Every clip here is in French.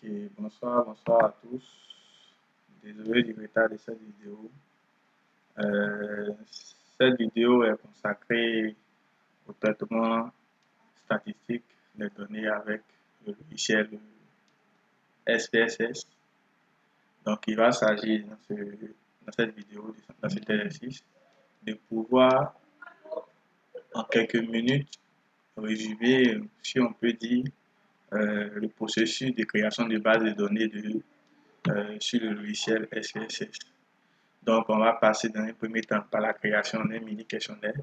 Ok, bonsoir à tous. Désolé du retard de cette vidéo. Euh, Cette vidéo est consacrée au traitement statistique des données avec le logiciel SPSS. Donc, il va s'agir dans cette vidéo, dans cet exercice, de pouvoir en quelques minutes résumer, si on peut dire, le processus de création de base de données sur le logiciel SPSS. Donc, on va passer dans un premier temps par la création d'un mini questionnaire,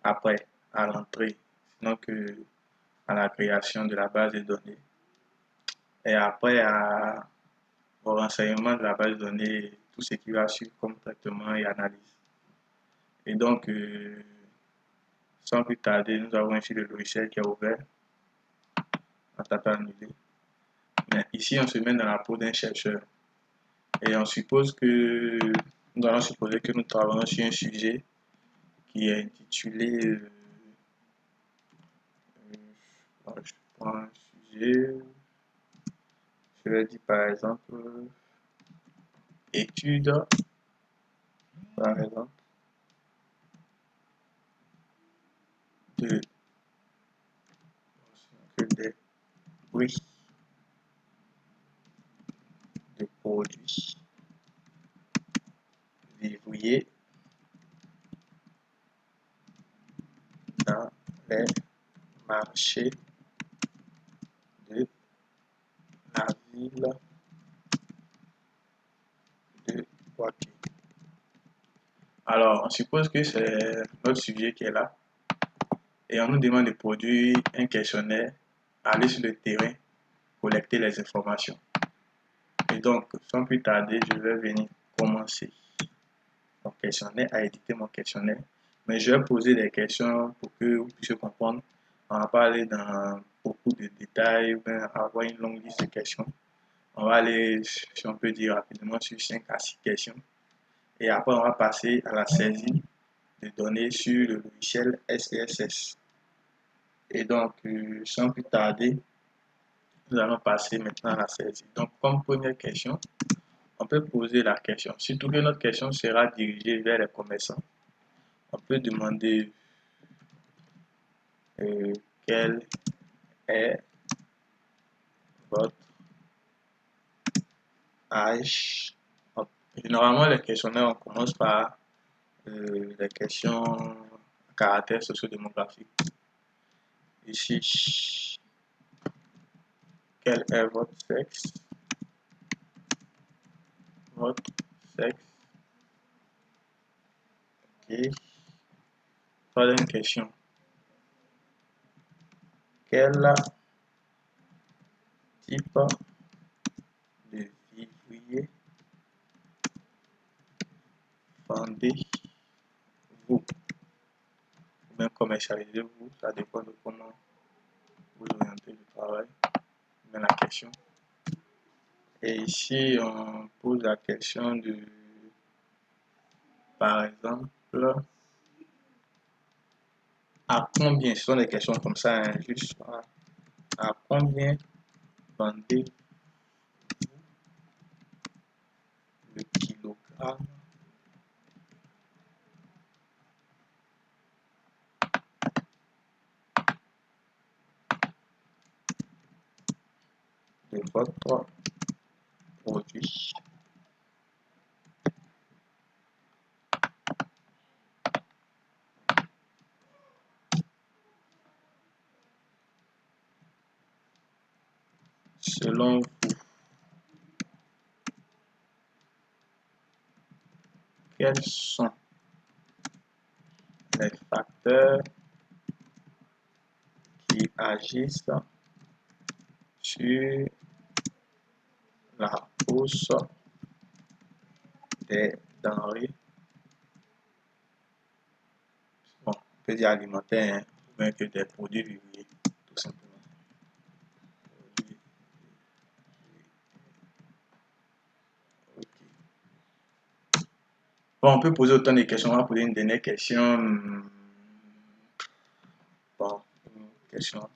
après à l'entrée, sinon que à la création de la base de données, et après au renseignement de la base de données, tout ce qui va suivre comme traitement et analyse. Et donc, sans plus tarder, nous avons ici le logiciel qui est ouvert, en tapant annuler. Mais ici, on se met dans la peau d'un chercheur. Et on suppose que, nous allons supposer que nous travaillons sur un sujet qui est intitulé, je prends un sujet, je vais dire par exemple, étude, par exemple, de, des prix de produits vivriers dans les marchés de la ville de Poitiers. Alors, on suppose que c'est notre sujet qui est là et on nous demande de produire un questionnaire, aller sur le terrain, collecter les informations. Et donc, sans plus tarder, je vais venir commencer mon questionnaire, à éditer mon questionnaire. Mais je vais poser des questions pour que vous puissiez comprendre. On va pas aller dans beaucoup de détails, avoir une longue liste de questions. On va aller, si on peut dire rapidement, sur 5 à 6 questions. Et après, on va passer à la saisie de données sur le logiciel SPSS. Et donc, sans plus tarder, nous allons passer maintenant à la saisie. Donc, comme première question, on peut poser la question. Surtout que notre question sera dirigée vers les commerçants. On peut demander quel est votre âge. Généralement, les questionnaires, on commence par les questions à caractère sociodémographique. Ici, quel est votre sexe? Votre sexe. Ok. Troisième question. Quel type de vivrier vendez-vous? Ou bien commercialisez-vous? Ça dépend de comment vous orientez le travail. Bien la question. Et ici, on pose la question de, par exemple, à combien, ce sont des questions comme ça, hein, juste à combien vendez-vous le kilogramme de votre produit? Selon vous, quels sont les facteurs qui agissent sur la hausse des denrées, bon, on peut dire alimentaires, hein, ou bien que des produits vivriers, tout simplement. Okay. Bon, on peut poser autant de questions. On va poser une dernière question. Bon, une question.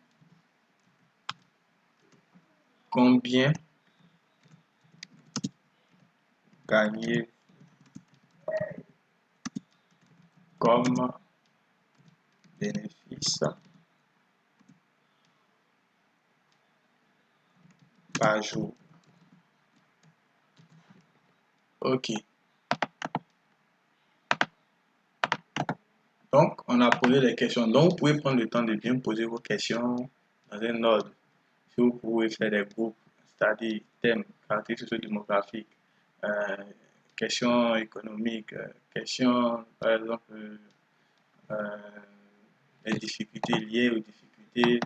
Combien gagnez comme bénéfice par jour? Ok. Donc, on a posé les questions. Donc, vous pouvez prendre le temps de bien poser vos questions dans un ordre. Si vous pouvez faire des groupes, c'est-à-dire thèmes, caractéristiques socio-démographiques, euh, questions économiques, questions, par exemple, euh, les difficultés liées aux difficultés,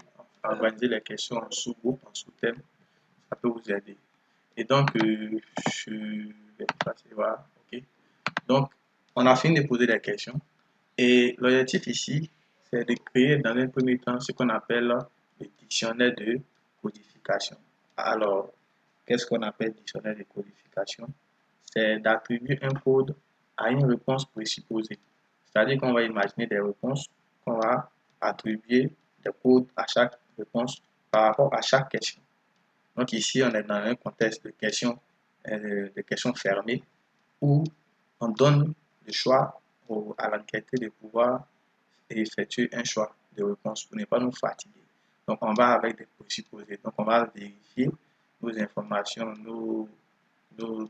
organiser les questions en sous-groupe, en sous-thèmes, ça peut vous aider. Et donc, je vais passer voir. OK. Donc, on a fini de poser les questions. Et l'objectif ici, c'est de créer dans un premier temps ce qu'on appelle le dictionnaire de codification. Alors, qu'est-ce qu'on appelle dictionnaire de codification? C'est d'attribuer un code à une réponse présupposée. C'est-à-dire qu'on va imaginer des réponses qu'on va attribuer des codes à chaque réponse par rapport à chaque question. Donc ici, on est dans un contexte de questions fermées où on donne le choix à l'enquêteur de pouvoir effectuer un choix de réponse pour ne pas nous fatiguer. Donc on va avec des présupposés. Donc on va vérifier nos informations, nos, nos,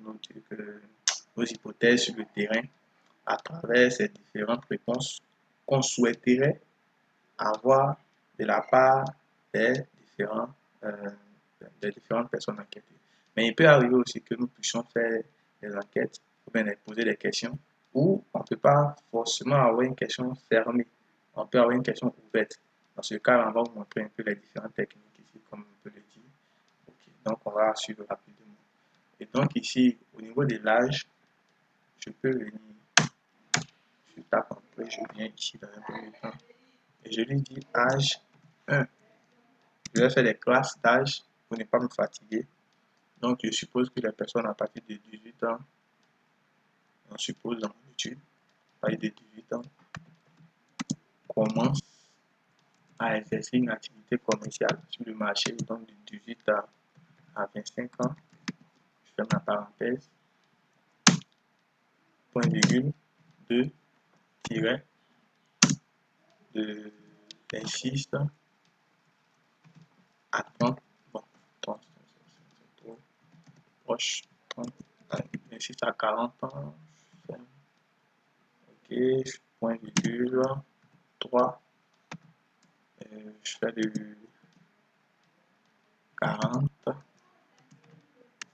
nos hypothèses sur le terrain à travers ces différentes réponses qu'on souhaiterait avoir de la part des, différents, euh, des différentes personnes enquêtées. Mais il peut arriver aussi que nous puissions faire des enquêtes ou bien poser des questions où on ne peut pas forcément avoir une question fermée. On peut avoir une question ouverte. Dans ce cas, on va vous montrer un peu les différentes techniques ici, comme on peut le dire. Okay. Donc, on va suivre rapidement. Et donc, ici, au niveau de l'âge, je peux venir, je tape un peu, je viens ici dans un premier temps et je lui dis âge 1. Je vais faire des classes d'âge pour ne pas me fatiguer. Donc, je suppose que les personnes à partir de 18 ans, on suppose dans mon étude, à partir de 18 ans, commencent à exercer une activité commerciale sur le marché. Donc, de 18 à 25 ans, je fais ma parenthèse, point virgule, 2, tiret, de 26 à 30, bon, 30, c'est trop proche, 30, 26 à 40 ans, ok, point virgule, 3, je fais de 40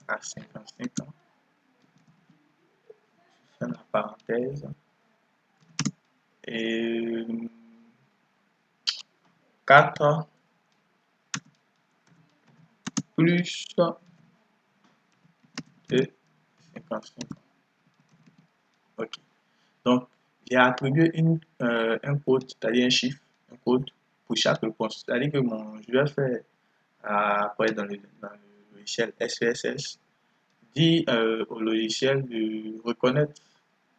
à 55 ans, je fais la parenthèse, et 4 plus de 55 ans. Ok. Donc, j'ai attribué un code, c'est-à-dire un chiffre, un code pour chaque réponse. C'est-à-dire que je vais faire après dans le logiciel SPSS, dit au logiciel de reconnaître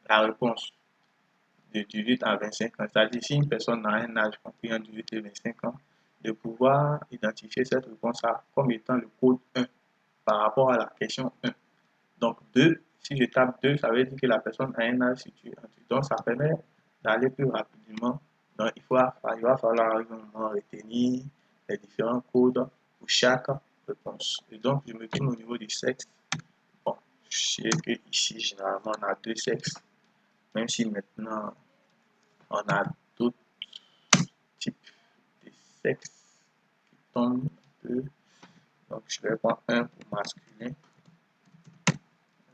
la réponse de 18 à 25 ans. C'est-à-dire si une personne a un âge compris entre 18 et 25 ans, de pouvoir identifier cette réponse-là comme étant le code 1 par rapport à la question 1. Donc 2, si je tape 2, ça veut dire que la personne a un âge situé entre. Donc ça permet d'aller plus rapidement. Donc il va falloir à un moment retenir les différents codes pour chaque réponse. Et donc je me tourne au niveau du sexe. Bon, je sais que ici généralement on a deux sexes, même si maintenant on a d'autres types de sexes qui tombent un peu. Donc je vais prendre un pour masculin.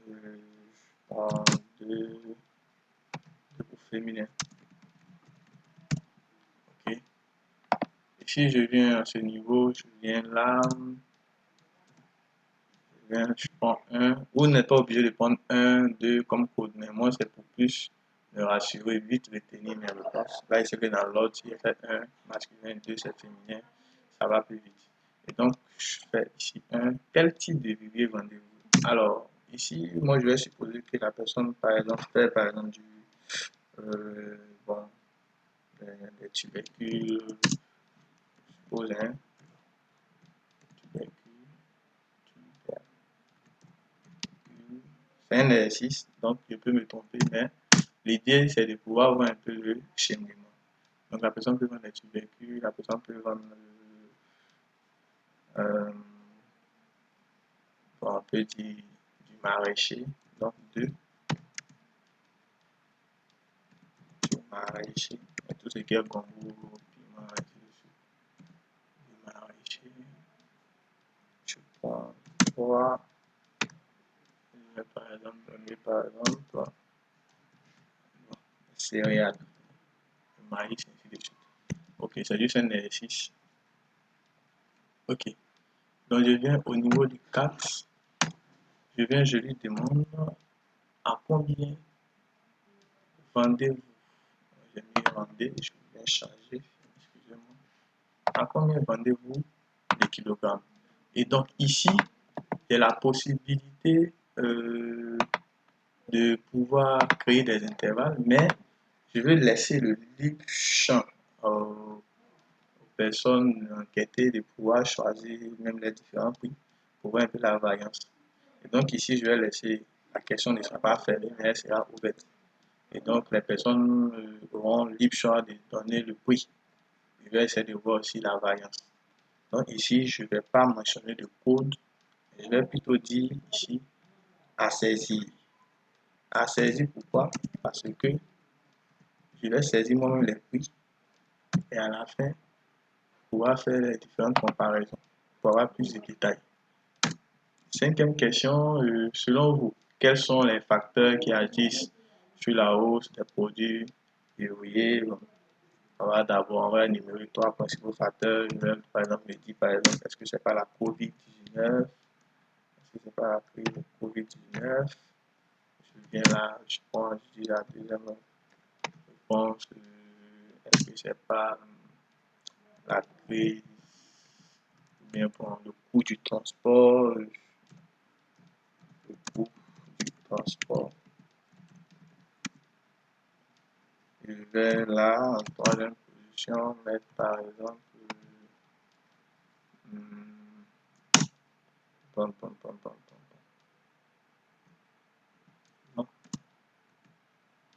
Je prends deux pour féminin. Ok. Et si je viens à ce niveau, je viens là, je prends un. Vous n'êtes pas obligé de prendre un, 2 comme code, mais moi c'est pour plus me rassurer, vite retenir mes réponses. Là, il sait que dans l'autre, il y a fait 1 masculin, 2 c'est féminin, ça va plus vite. Et donc, je fais ici un. Quel type de vivier vendez-vous? Alors, ici, moi je vais supposer que la personne, par exemple, fait par exemple du, bon, des tubercules, je suppose, hein, tubercules. c'est un exercice, donc je peux me tromper, mais l'idée c'est de pouvoir voir un peu le cheminement. Donc la personne peut vendre des tubercules, la personne peut vendre euh, bon, un peu du maraîcher, donc du maraîcher, et tout ce qui est gombou, piment, ainsi de suite. Du maraîcher, je prends 3, je vais par exemple donner par exemple bon, céréales, le maïs, ainsi de suite. Ok, c'est juste un exercice. Ok, donc je viens au niveau du 4, je lui demande à combien vendez-vous. J'ai mis vendez, je vais changer, excusez-moi. À combien vendez-vous les kilogrammes? Et donc ici, j'ai la possibilité de pouvoir créer des intervalles, mais je vais laisser le libre champ aux personnes enquêtées de pouvoir choisir même les différents prix pour voir un peu la variance. Et donc ici, je vais laisser la question ne sera pas fermée, mais elle sera ouverte. Et donc les personnes auront libre choix de donner le prix. Je vais essayer de voir aussi la variance. Donc ici, je ne vais pas mentionner de code, je vais plutôt dire ici à saisir. À saisir pourquoi? Parce que je vais saisir moi-même les prix et à la fin, pouvoir faire les différentes comparaisons pour avoir plus de détails. Cinquième question, selon vous, quels sont les facteurs qui agissent sur la hausse des produits verrouillés? On va d'abord, on va énumérer 3 principaux facteurs. Je vais par exemple me dire, par exemple, est-ce que c'est pas la COVID-19? Est-ce que c'est pas la crise de COVID-19? Je viens là, je prends, je dis la deuxième réponse. Est-ce que c'est pas la crise ou bien pour le coût du transport? Le coût du transport. Je vais là, en troisième position, mettre par exemple bon, non,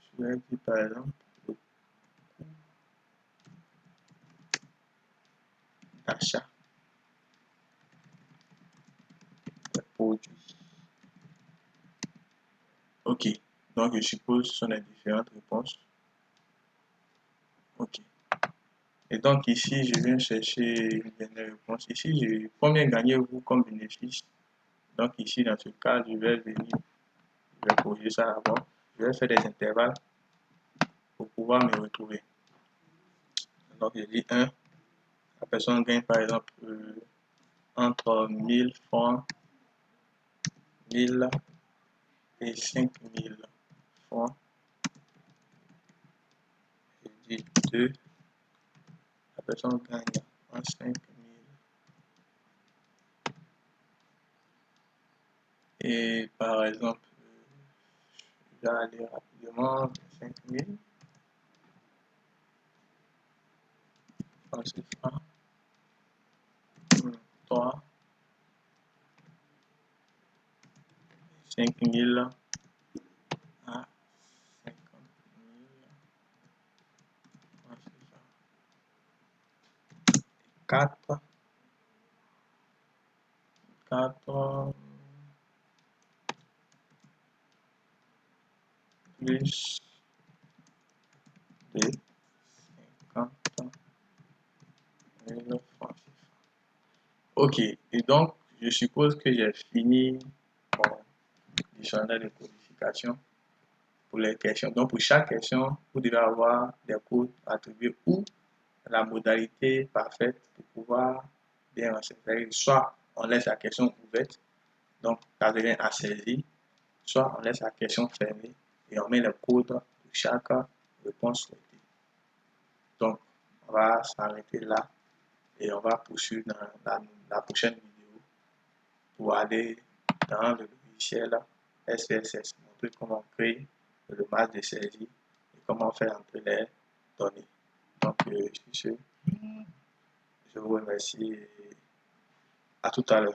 je vais dire par exemple le coût d'achat des produits. Ok, donc je suppose que ce sont les différentes réponses. Ok. Et donc ici, je viens chercher une dernière réponse. Ici, combien gagnez-vous comme bénéfice? Donc ici, dans ce cas, je vais venir, je vais corriger ça d'abord. Je vais faire des intervalles pour pouvoir me retrouver. Donc je dis 1, la personne gagne par exemple entre 1000 francs, 1000 et 5000 francs. Je dis 2, la personne gagne en 5000. Et par exemple, je vais aller rapidement, 5000 francs CFA, 3, 5000 à 50 000 francs CFA. 4, 4 plus de 50 000 francs CFA. Ok, et donc je suppose que j'ai fini mon dictionnaire de codification pour les questions. Donc pour chaque question, vous devez avoir des codes attribués ou la modalité parfaite pour pouvoir bien renseigner. Soit on laisse la question ouverte, donc ça devient à saisir, soit on laisse la question fermée et on met le code pour chaque réponse souhaitée. Donc on va s'arrêter là et on va poursuivre dans la prochaine vidéo pour aller dans le logiciel SPSS, montrer comment créer le masque de saisie et comment faire entrer les données. Donc, je vous remercie et à tout à l'heure.